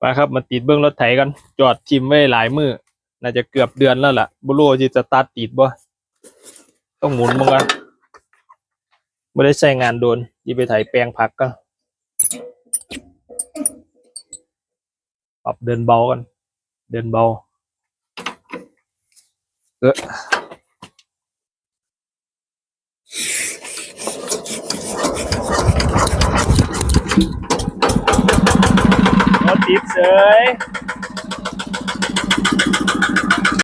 มาครับมาติดเบื้องรถไถกันจอดทิมไว้หลายมือน่าจะเกือบเดือนแล้วล่ะบุโรจิจะตัดติดบ่ต้องหมุนมั้งกันไม่ได้ใช้งานโดนยี่ไปไถแปลงผักก็ปรับเดินเบากันเดินเบารถติดเฉย